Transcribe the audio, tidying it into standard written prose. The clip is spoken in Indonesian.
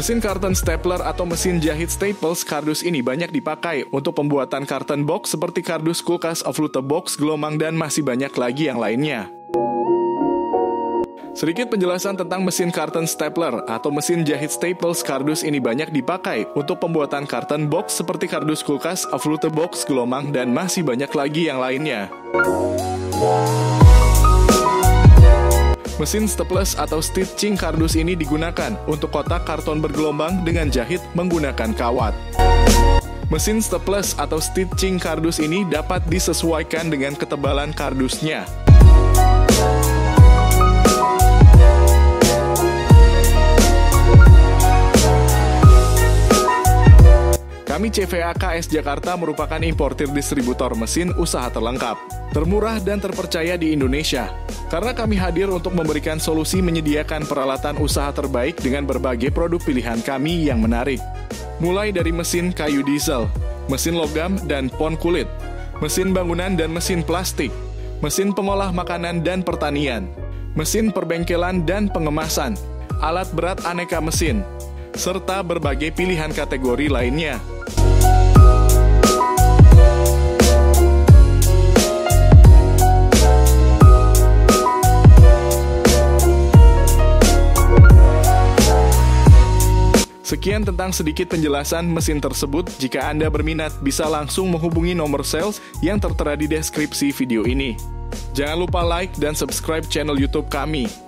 Mesin karton stapler atau mesin jahit staples kardus ini banyak dipakai untuk pembuatan karton box seperti kardus, kulkas, off-route box, gelombang, dan masih banyak lagi yang lainnya. Sedikit penjelasan tentang mesin karton stapler atau mesin jahit staples kardus ini banyak dipakai untuk pembuatan karton box seperti kardus, kulkas, off-route box, gelombang, dan masih banyak lagi yang lainnya. Mesin staples atau stitching kardus ini digunakan untuk kotak karton bergelombang dengan jahit menggunakan kawat. Mesin staples atau stitching kardus ini dapat disesuaikan dengan ketebalan kardusnya. Kami CV AKS Jakarta merupakan importir distributor mesin usaha terlengkap, termurah dan terpercaya di Indonesia. Karena kami hadir untuk memberikan solusi menyediakan peralatan usaha terbaik dengan berbagai produk pilihan kami yang menarik. Mulai dari mesin kayu diesel, mesin logam dan pon kulit, mesin bangunan dan mesin plastik, mesin pengolah makanan dan pertanian, mesin perbengkelan dan pengemasan, alat berat aneka mesin, serta berbagai pilihan kategori lainnya. Sekian tentang sedikit penjelasan mesin tersebut. Jika Anda berminat, bisa langsung menghubungi nomor sales yang tertera di deskripsi video ini. Jangan lupa like dan subscribe channel YouTube kami.